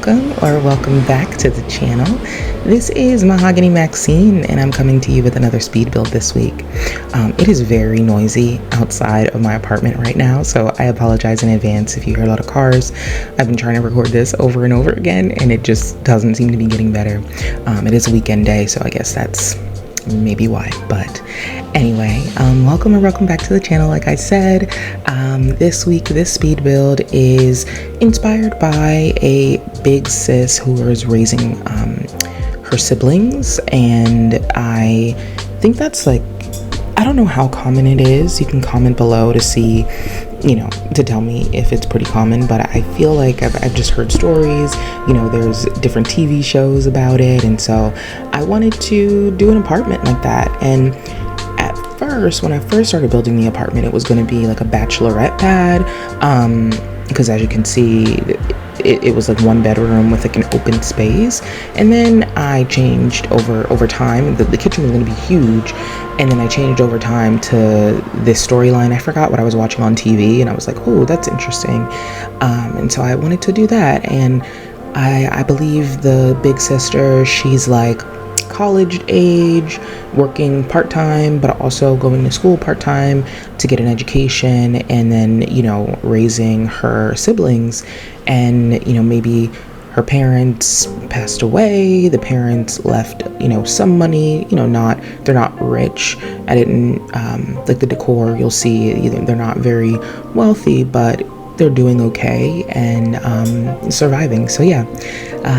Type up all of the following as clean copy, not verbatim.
welcome or welcome back to the channel. This is Mahogany Maxine and I'm coming to you with another speed build this week. It is very noisy outside of my apartment right now, so I apologize in advance if you hear a lot of cars. I've been trying to record this over and over again and it just doesn't seem to be getting better. It is a weekend day, so I guess that's maybe why. But anyway, welcome or welcome back to the channel. Like I said, this week this speed build is inspired by a big sis who is raising her siblings, and I think that's like, I don't know how common it is. You can comment below to see, you know, to tell me if it's pretty common, but I feel like I've just heard stories, you know, there's different TV shows about it, and so I wanted to do an apartment like that. And at first, when I first started building the apartment, it was going to be like a bachelorette pad, because as you can see, it was like one bedroom with like an open space, and then I changed over time. The kitchen was going to be huge, and then I changed over time to this storyline. I forgot what I was watching on TV, and I was like, oh, that's interesting, and so I wanted to do that. And I believe the big sister, she's like college age, working part-time, but also going to school part-time to get an education, and then, you know, raising her siblings. And, you know, maybe her parents passed away, the parents left, you know, some money, you know, they're not rich. I didn't, like the decor, you'll see they're not very wealthy, but they're doing okay and surviving. So yeah,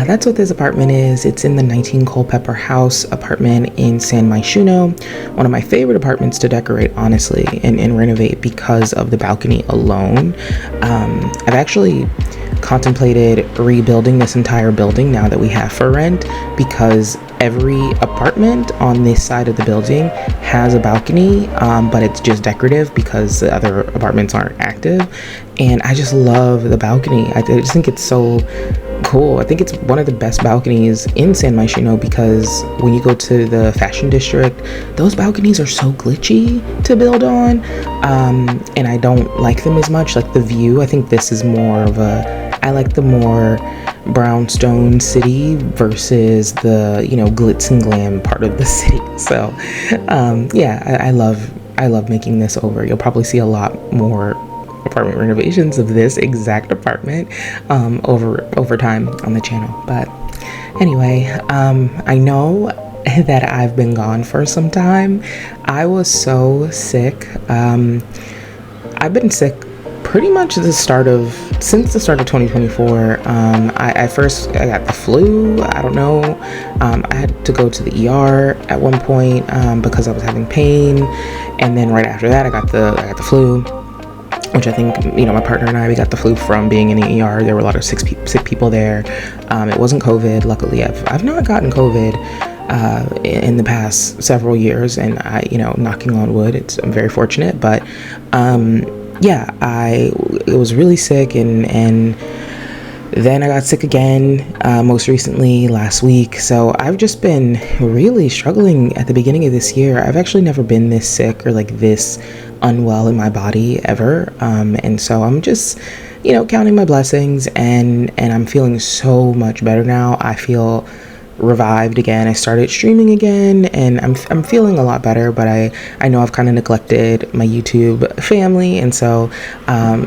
that's what this apartment is. It's in the 19 Culpepper house apartment in San Myshuno. One of my favorite apartments to decorate, honestly, and renovate because of the balcony alone. I've actually contemplated rebuilding this entire building now that we have for rent, because every apartment on this side of the building has a balcony, but it's just decorative because the other apartments aren't active. And I just love the balcony. I just think it's so cool. I think it's one of the best balconies in San Myshuno, because when you go to the fashion district, those balconies are so glitchy to build on, and I don't like them as much. Like the view, I think this is more of I like the more brownstone city versus the, you know, glitz and glam part of the city. So yeah, I love making this over. You'll probably see a lot more apartment renovations of this exact apartment over time on the channel. But anyway, I know that I've been gone for some time. I was so sick. I've been sick pretty much since the start of 2024. I got the flu. I don't know. I had to go to the ER at one point because I was having pain, and then right after that I got the flu, which I think, you know, my partner and I, we got the flu from being in the ER. There were a lot of sick people there. It wasn't COVID. Luckily, I've not gotten COVID in the past several years, and I, you know, knocking on wood, I'm very fortunate. But yeah, it was really sick, and then I got sick again most recently last week. So I've just been really struggling at the beginning of this year. I've actually never been this sick or like this unwell in my body ever, and so I'm just, you know, counting my blessings, and I'm feeling so much better now. I feel revived again. I started streaming again, and I'm feeling a lot better, but I know I've kind of neglected my YouTube family, and so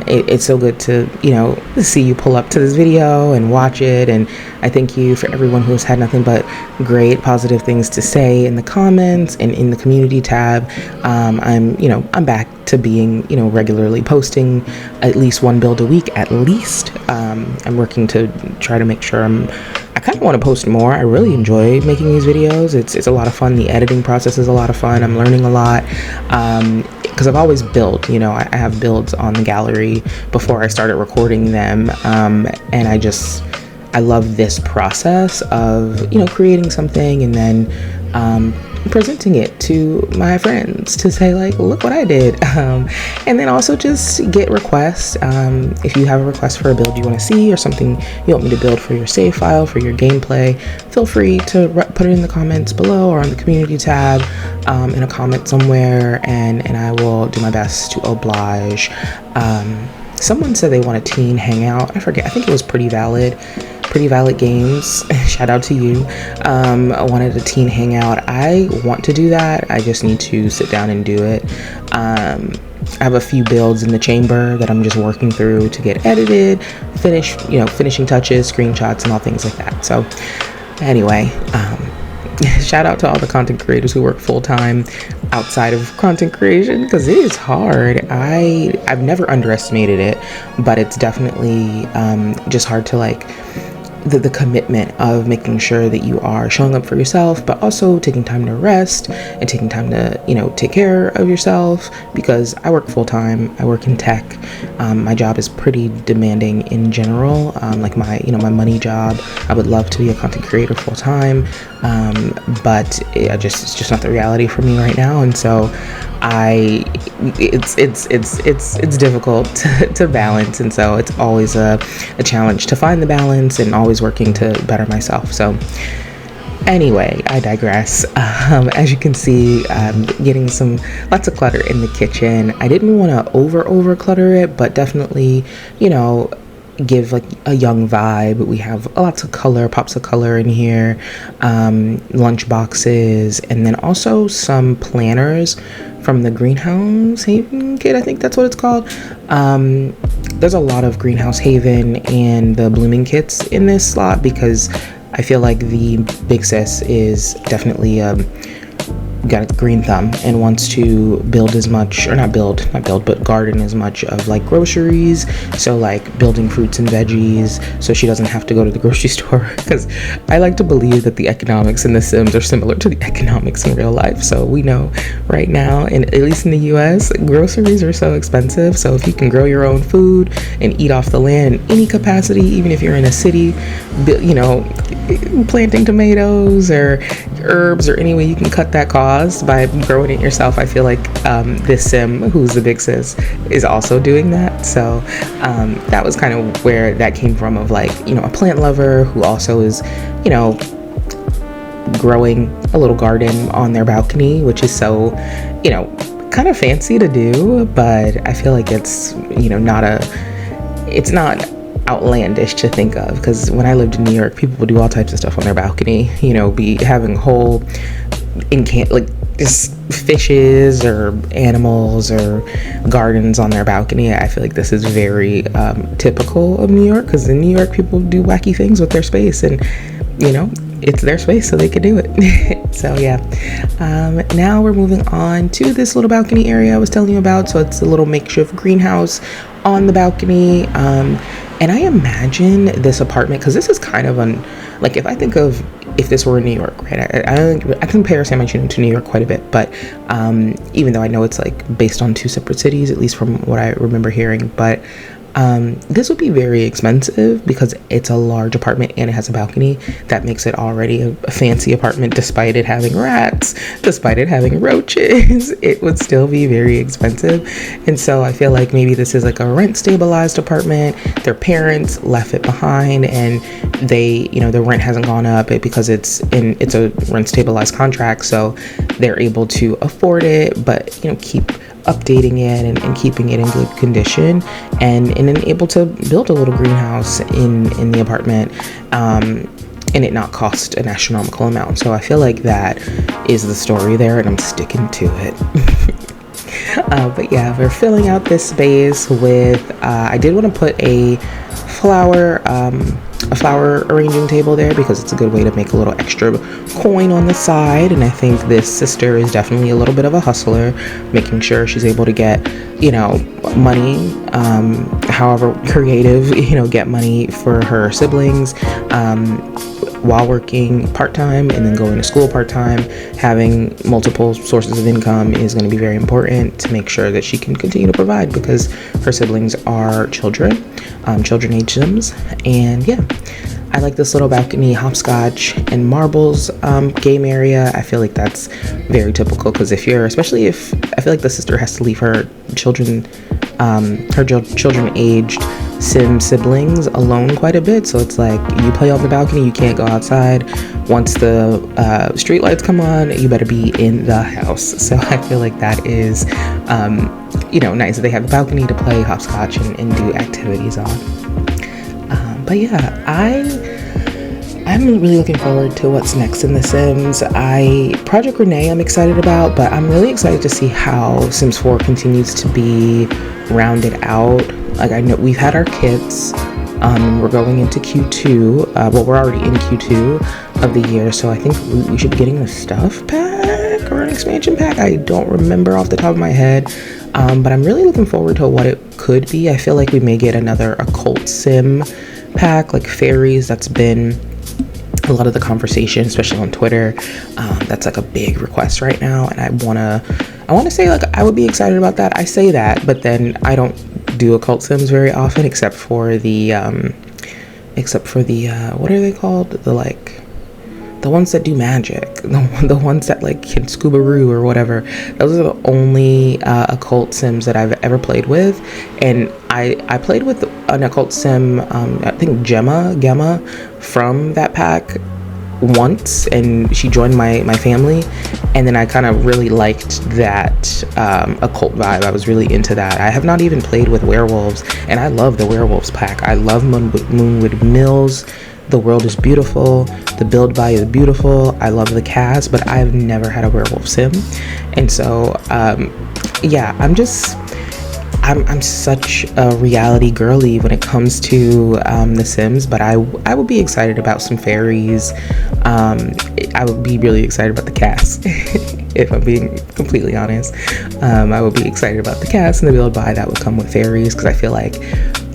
it's so good to, you know, see you pull up to this video and watch it. And I thank you for everyone who has had nothing but great positive things to say in the comments and in the community tab. I'm back to being, you know, regularly posting at least one build a week at least. I'm working to try to make sure I kind of want to post more. I really enjoy making these videos. It's a lot of fun. The editing process is a lot of fun. I'm learning a lot, because I've always built, you know, I have builds on the gallery before I started recording them, and I love this process of, you know, creating something and then presenting it to my friends to say, like, look what I did, and then also just get requests. If you have a request for a build you want to see, or something you want me to build for your save file, for your gameplay, feel free to put it in the comments below or on the community tab, in a comment somewhere, and I will do my best to oblige. Someone said they want a teen hangout. I forget. I think it was Pretty Valid. Pretty Violet Games, shout out to you, wanted a teen hangout. I want to do that. I just need to sit down and do it. I have a few builds in the chamber that I'm just working through to get edited, finishing touches, screenshots, and all things like that. So anyway, shout out to all the content creators who work full-time outside of content creation, because it is hard. I've never underestimated it, but it's definitely just hard to like the commitment of making sure that you are showing up for yourself, but also taking time to rest and taking time to, take care of yourself, because I work full time. I work in tech. My job is pretty demanding in general. Like my money job, I would love to be a content creator full time. But it's just not the reality for me right now. And so it's difficult to balance. And so it's always a challenge to find the balance, and always working to better myself. So anyway, I digress. As you can see, getting lots of clutter in the kitchen. I didn't want to over clutter it, but definitely, give like a young vibe. We have lots of color, pops of color in here, lunch boxes, and then also some planners from the Greenhouse Haven kit. I think that's what it's called. There's a lot of Greenhouse Haven and the blooming kits in this slot, because I feel like the big sis is definitely got a green thumb and wants to build as much, or not build, but garden as much of like groceries. So like building fruits and veggies, so she doesn't have to go to the grocery store, because I like to believe that the economics in The Sims are similar to the economics in real life. So we know right now, and at least in the US, groceries are so expensive. So if you can grow your own food and eat off the land in any capacity, even if you're in a city, planting tomatoes or herbs, or any way you can cut that cost by growing it yourself, I feel like this sim, who's the big sis, is also doing that. So that was kind of where that came from, of like, a plant lover who also is, growing a little garden on their balcony, which is so, kind of fancy to do, but I feel like it's, it's not outlandish to think of, because when I lived in New York, people would do all types of stuff on their balcony, be having whole just fishes or animals or gardens on their balcony. I feel like this is very typical of New York, because in New York people do wacky things with their space, and it's their space, so they could do it. So yeah, now we're moving on to this little balcony area I was telling you about. So it's a little makeshift greenhouse on the balcony, and I imagine this apartment, because this is kind of like, if I think of if this were in New York, right? I compare San Bernardino to New York quite a bit, but even though I know it's like based on two separate cities, at least from what I remember hearing, but this would be very expensive because it's a large apartment and it has a balcony. That makes it already a fancy apartment. Despite it having rats, despite it having roaches, it would still be very expensive. And so I feel like maybe this is like a rent stabilized apartment. Their parents left it behind, and they, the rent hasn't gone up because it's a rent stabilized contract, so they're able to afford it, but keep updating it and keeping it in good condition, and then able to build a little greenhouse in the apartment, and it not cost an astronomical amount. So I feel like that is the story there, and I'm sticking to it. But yeah, we're filling out this space with I did want to put a flower arranging table there, because it's a good way to make a little extra coin on the side. And I think this sister is definitely a little bit of a hustler, making sure she's able to get money, however creative, get money for her siblings, while working part-time and then going to school part-time. Having multiple sources of income is going to be very important to make sure that she can continue to provide, because her siblings are children age Sims. And yeah, I like this little balcony hopscotch and marbles game area. I feel like that's very typical, because especially if I feel like the sister has to leave her children aged Sim siblings alone quite a bit. So it's like, you play on the balcony, you can't go outside. Once the street lights come on, you better be in the house. So I feel like that is nice that they have the balcony to play hopscotch and do activities on. But yeah, I I'm really looking forward to what's next in The Sims. Project Renee I'm excited about, but I'm really excited to see how Sims 4 continues to be rounded out. Like, I know we've had our kits, we're going into Q2. Well, we're already in Q2 of the year, so I think we should be getting the stuff pack or an expansion pack. I don't remember off the top of my head, but I'm really looking forward to what it could be. I feel like we may get another occult sim pack, like fairies. That's been a lot of the conversation, especially on Twitter. That's like a big request right now, and I wanna say, like, I would be excited about that. I say that, but then I don't do occult sims very often, except for the what are they called? The ones that do magic, the ones that like can scuba-roo or whatever. Those are the only occult sims that I've ever played with. And I played with an occult sim, I think Gemma from that pack once, and she joined my family, and then I kind of really liked that occult vibe. I was really into that. I have not even played with werewolves, and I love the werewolves pack. I love Moonwood Mills. The world is beautiful. The build by is beautiful. I love the cast, but I've never had a werewolf sim. And so, yeah, I'm such a reality girly when it comes to The Sims, but I would be excited about some fairies. I would be really excited about the cast, if I'm being completely honest. I would be excited about the cast and the build by that would come with fairies, because I feel like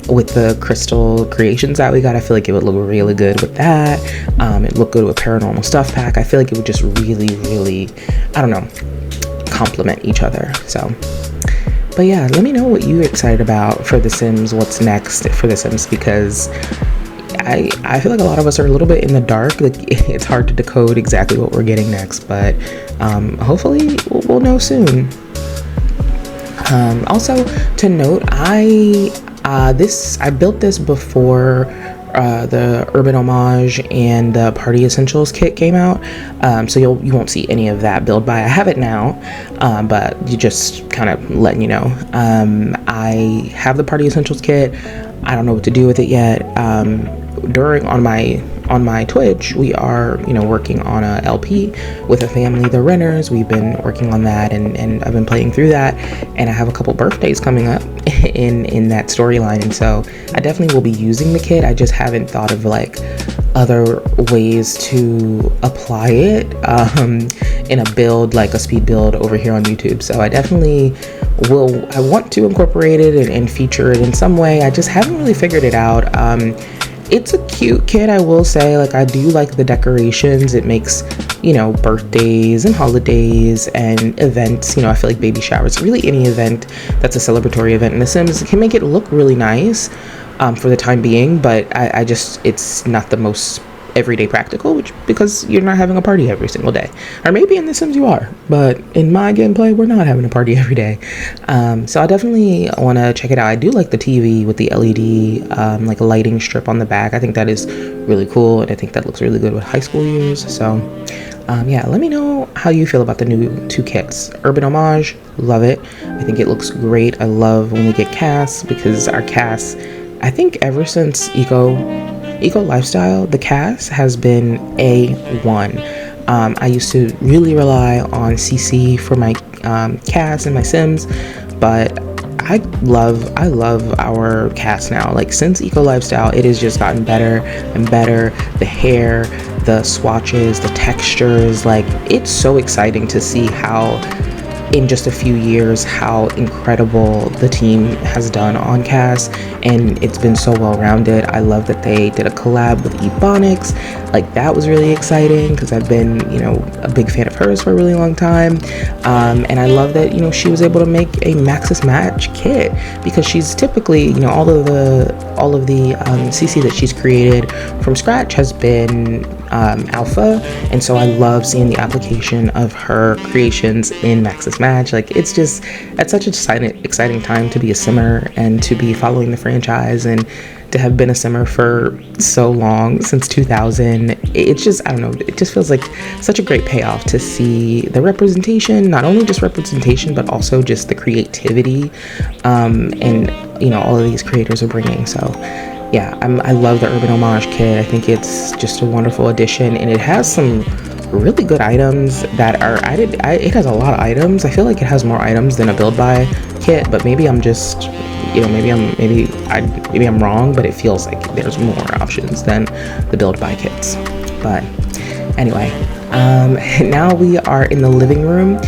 with the crystal creations that we got, I feel like it would look really good with that. It looked good with paranormal stuff pack. I feel like it would just really, I don't know, complement each other. So, but yeah, let me know what you're excited about for The Sims, what's next for The Sims, because I feel like a lot of us are a little bit in the dark. Like, it's hard to decode exactly what we're getting next, but hopefully we'll know soon. Also to note, I built this before the Urban Homage and the Party Essentials kit came out, so you won't see any of that build by. I have it now, but you just kind of letting you know. I have the Party Essentials kit. I don't know what to do with it yet. On my Twitch, we are, working on a LP with a family, the Renters. We've been working on that, and I've been playing through that, and I have a couple birthdays coming up in that storyline, and so I definitely will be using the kit. I just haven't thought of like other ways to apply it in a build, like a speed build over here on YouTube. So I definitely I want to incorporate it and feature it in some way. I just haven't really figured it out. It's a cute kit, I will say. Like, I do like the decorations. It makes, birthdays and holidays and events, I feel like baby showers, really any event that's a celebratory event in The Sims can make it look really nice for the time being, but it's not the most everyday practical, because you're not having a party every single day. Or maybe in The Sims you are, but in my gameplay, we're not having a party every day. So I definitely want to check it out. I do like the TV with the LED, like a lighting strip on the back. I think that is really cool, and I think that looks really good with high school years. So yeah, let me know how you feel about the new two kits. Urban Homage, love it. I think it looks great. I love when we get casts, because our casts, I think ever since Eco Lifestyle, the cast has been A1. I used to really rely on CC for my cast and my Sims, but I love our cast now. Like, since Eco Lifestyle, it has just gotten better and better. The hair, the swatches, the textures, like, it's so exciting to see how in just a few years how incredible the team has done on cast, and it's been so well rounded. I love that they did a collab with Ebonics. Like, that was really exciting, because I've been a big fan of hers for a really long time, and I love that she was able to make a Maxis Match kit, because she's typically all of the CC that she's created from scratch has been alpha, and so I love seeing the application of her creations in Maxis Match. Like, it's such an exciting time to be a simmer and to be following the franchise, and to have been a simmer for so long, since 2000. It's just, I don't know, it just feels like such a great payoff to see the representation, not only just representation, but also just the creativity and all of these creators are bringing. So yeah, I love the Urban Homage kit. I think it's just a wonderful addition, and it has some really good items that are it has a lot of items. I feel like it has more items than a build by kit, but maybe I'm just, maybe I'm wrong, but it feels like there's more options than the build by kits. But anyway, now we are in the living room.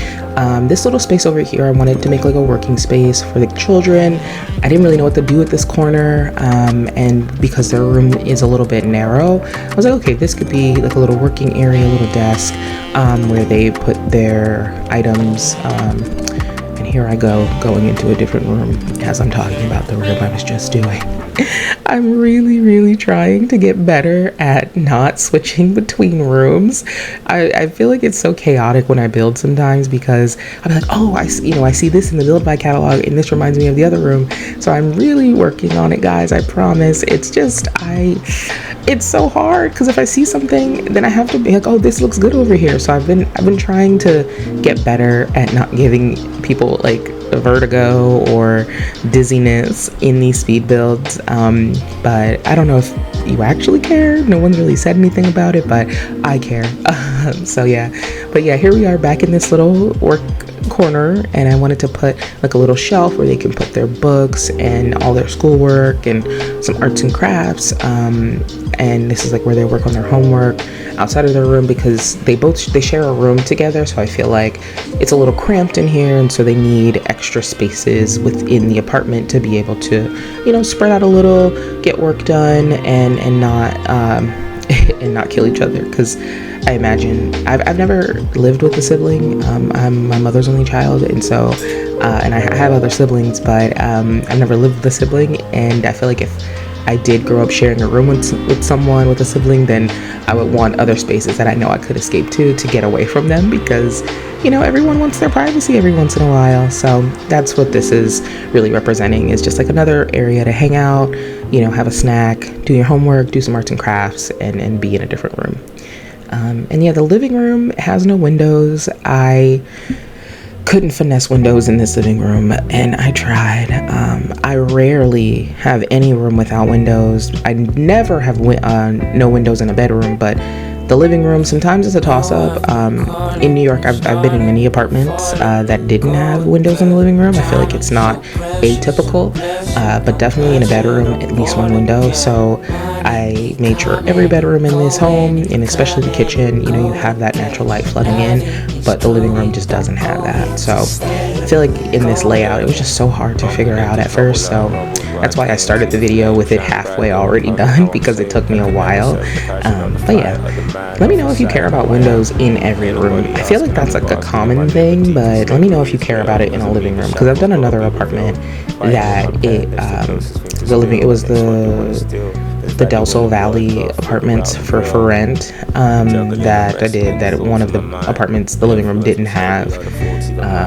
This little space over here, I wanted to make like a working space for the children. I didn't really know what to do with this corner, and because their room is a little bit narrow, I was like, okay, this could be like a little working area, a little desk, where they put their items. And here I go, going into a different room as I'm talking about the room I was just doing. I'm really trying to get better at not switching between rooms. I feel like it's so chaotic when I build sometimes, because I'll be like, oh, I see this in the build by catalog and this reminds me of the other room. So I'm really working on it, guys. I promise. It's just it's so hard, because if I see something, then I have to be like, oh, this looks good over here. So I've been trying to get better at not giving people like vertigo or dizziness in these speed builds, but I don't know if you actually care. No one's really said anything about it, but I care. So yeah, but yeah, here we are back in this little work corner, and I wanted to put like a little shelf where they can put their books and all their schoolwork and some arts and crafts, and this is like where they work on their homework outside of their room, because they share a room together. So I feel like it's a little cramped in here, and so they need extra spaces within the apartment to be able to, spread out a little, get work done, and not and not kill each other. Because I imagine I've never lived with a sibling. I'm my mother's only child, and so and I have other siblings, but I've never lived with a sibling, and I feel like if I did grow up sharing a room with someone, with a sibling, then I would want other spaces that I know I could escape to get away from them, because everyone wants their privacy every once in a while. So that's what this is really representing, is just like another area to hang out, have a snack, do your homework, do some arts and crafts, and be in a different room. And yeah, the living room has no windows. I couldn't finesse windows in this living room, and I tried. I rarely have any room without windows. I never have no windows in a bedroom, but the living room sometimes is a toss-up. In New York, I've been in many apartments that didn't have windows in the living room. I feel like it's not atypical, but definitely in a bedroom, at least one window. So I made sure every bedroom in this home, and especially the kitchen, you have that natural light flooding in, but the living room just doesn't have that. So I feel like in this layout, it was just so hard to figure out at first. So that's why I started the video with it halfway already done, because it took me a while. But yeah, let me know if you care about windows in every room. I feel like that's like a common thing, but let me know if you care about it in a living room, because I've done another apartment that it was the Del Sol Valley apartments for rent that I did, that one of the apartments, the living room didn't have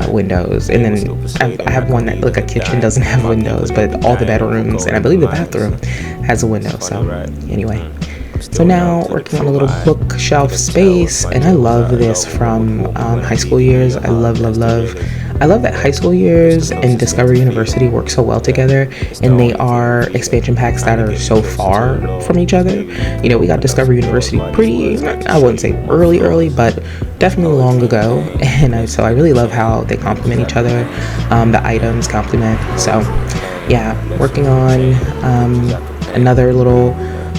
windows, and then I have one that like a kitchen doesn't have windows, but all the bedrooms and I believe the bathroom has a window. So anyway, so now working on a little bookshelf space, and I love this from high school years. I love that high school years and Discovery University work so well together, and they are expansion packs that are so far from each other. We got Discovery University pretty, I wouldn't say early, but definitely long ago, and so I really love how they complement each other. The items complement. So yeah, working on another little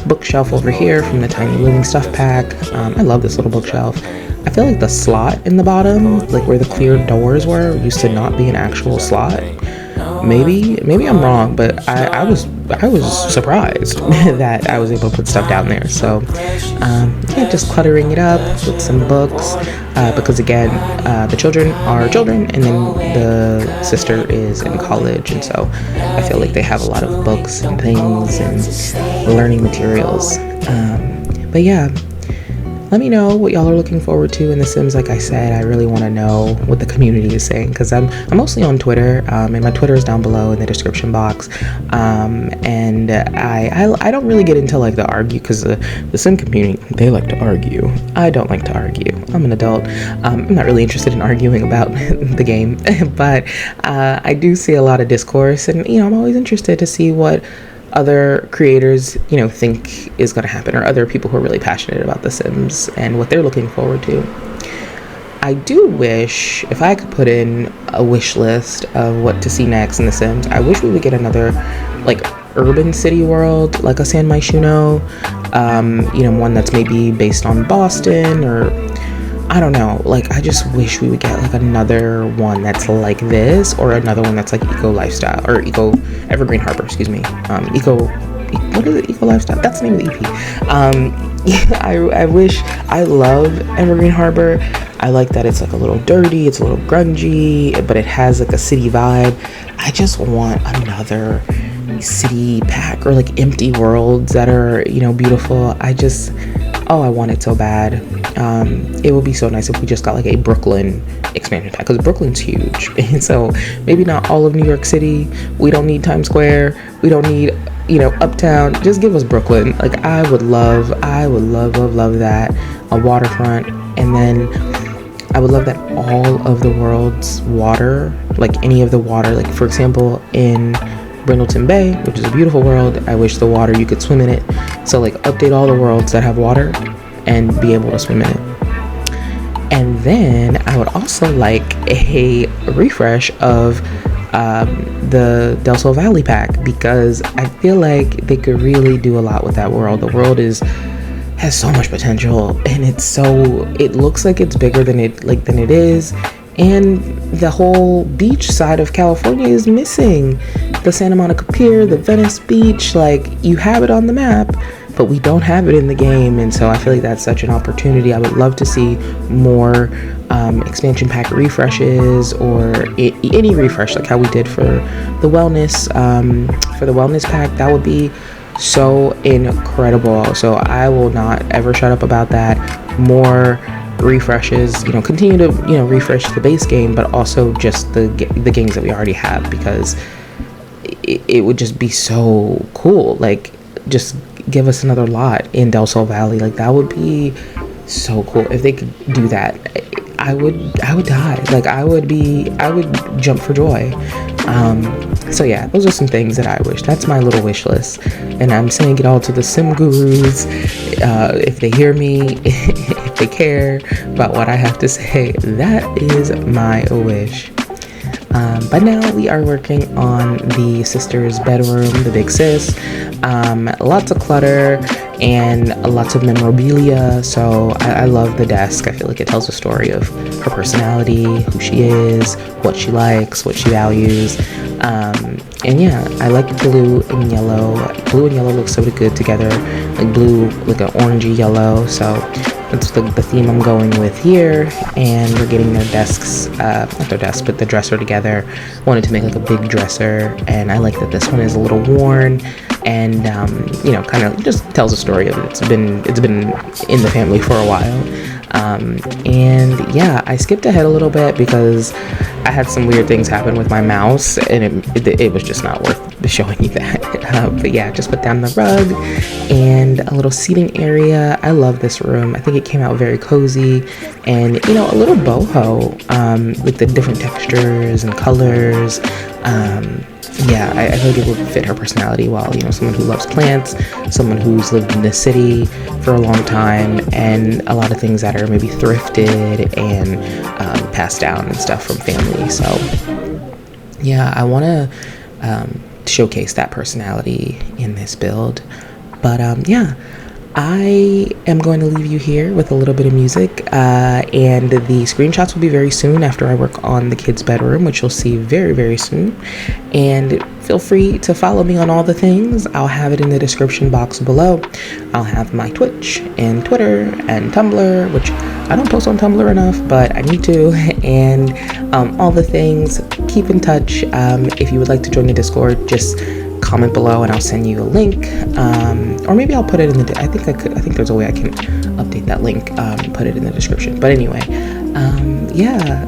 bookshelf over here from the Tiny Living Stuff pack. I love this little bookshelf. I feel like the slot in the bottom, like where the clear doors were, used to not be an actual slot. Maybe I'm wrong, but I was surprised that I was able to put stuff down there. So yeah, just cluttering it up with some books, because again, the children are children, and then the sister is in college, and so I feel like they have a lot of books and things and learning materials. But yeah, let me know what y'all are looking forward to in The Sims. Like I said, I really want to know what the community is saying, because I'm mostly on Twitter, and my Twitter is down below in the description box. And I don't really get into like the argue, because the Sim community, they like to argue. I don't like to argue. I'm an adult. I'm not really interested in arguing about the game, but I do see a lot of discourse, and I'm always interested to see what other creators, think is going to happen, or other people who are really passionate about The Sims and what they're looking forward to. I do wish, if I could put in a wish list of what to see next in The Sims, I wish we would get another, like, urban city world, like a San Myshuno, one that's maybe based on Boston, or I don't know, like, I just wish we would get, like, another one that's like this, or another one that's like Eco Lifestyle, or Evergreen Harbor, excuse me, what is it, Eco Lifestyle? That's the name of the EP. I wish, I love Evergreen Harbor. I like that it's like a little dirty, it's a little grungy, but it has like a city vibe. I just want another city pack, or like empty worlds that are, beautiful. I want it so bad. It would be so nice if we just got like a Brooklyn expansion pack, because Brooklyn's huge. And so maybe not all of New York City. We don't need Times Square. We don't need, Uptown. Just give us Brooklyn. Like, I would love that. A waterfront. And then I would love that all of the world's water, like any of the water, like for example, in Brindleton Bay, which is a beautiful world, I wish the water, you could swim in it. So like update all the worlds that have water and be able to swim in it. And then I would also like a refresh of the Del Sol Valley pack, because I feel like they could really do a lot with that world. The world has so much potential, and it looks like it's bigger than it is. And the whole beach side of California is missing. The Santa Monica Pier, the Venice Beach, like, you have it on the map, but we don't have it in the game. And so I feel like that's such an opportunity. I would love to see more expansion pack refreshes, or any refresh, like how we did for the wellness pack. That would be so incredible. So I will not ever shut up about that. More refreshes, continue to refresh the base game, but also just the games that we already have, because it would just be so cool. Like, just give us another lot in Del Sol Valley. Like, that would be so cool if they could do that. I would die. Like, I would jump for joy. So yeah, those are some things that I wish. That's my little wish list, and I'm saying it all to the sim gurus. If they hear me, if they care about what I have to say, that is my wish. But now we are working on the sister's bedroom, the big sis. Lots of clutter and lots of memorabilia. So I love the desk. I feel like it tells a story of her personality, who she is, what she likes, what she values. And yeah, I like blue and yellow. Blue and yellow look so good together. Like blue, like an orangey yellow. So that's the theme I'm going with here. And we're getting their desks, not their desks, but the dresser together. Wanted to make like a big dresser, and I like that this one is a little worn, and kind of just tells a story of it. It's been in the family for a while. And yeah, I skipped ahead a little bit because I had some weird things happen with my mouse, and it was just not worth showing you that. But yeah, just put down the rug and a little seating area. I love this room. I think it came out very cozy, and a little boho, with the different textures and colors. Yeah, I feel like it would fit her personality well. Someone who loves plants, someone who's lived in the city for a long time, and a lot of things that are maybe thrifted and passed down and stuff from family. So yeah, I want to showcase that personality in this build. But yeah, I am going to leave you here with a little bit of music, and the screenshots will be very soon after I work on the kids' bedroom, which you'll see very, very soon. And feel free to follow me on all the things. I'll have it in the description box below. I'll have my Twitch and Twitter and Tumblr, which I don't post on Tumblr enough, but I need to, and all the things. Keep in touch. If you would like to join the Discord, just comment below and I'll send you a link, or maybe I'll put it in the I think there's a way I can update that link, put it in the description. But anyway, yeah,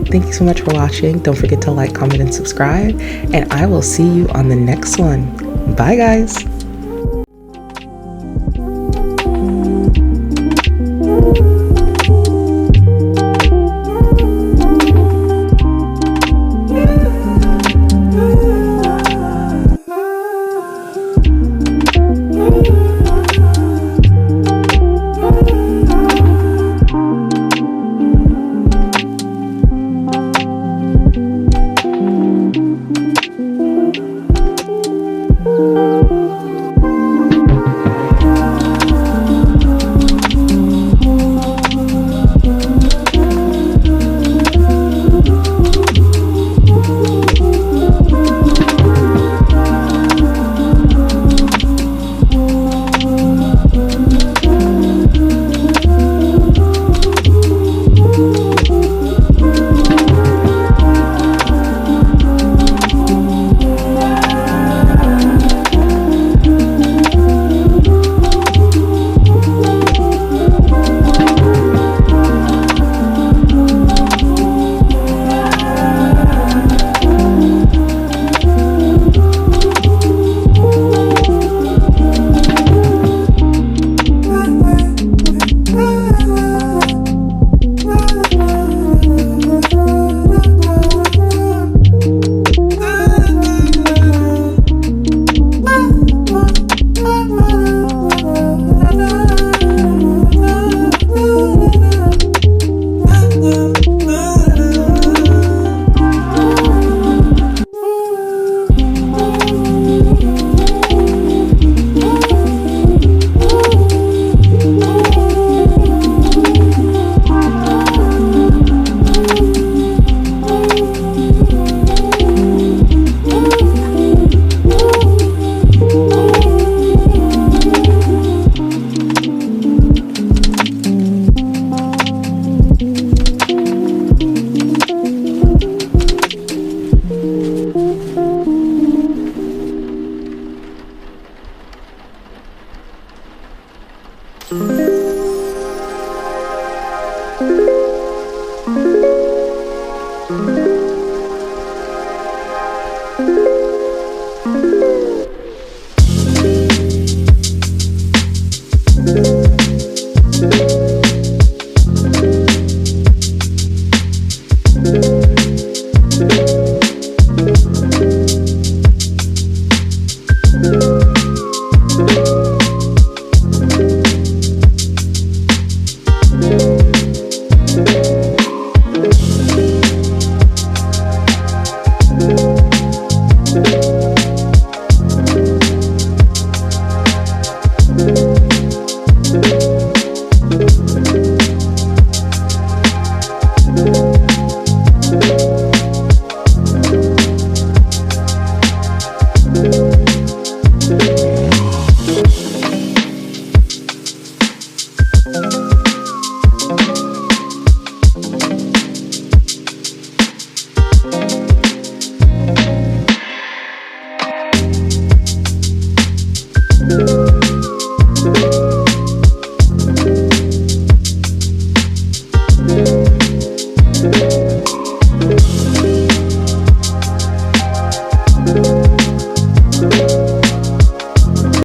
thank you so much for watching. Don't forget to like, comment, and subscribe, and I will see you on the next one. Bye guys. you.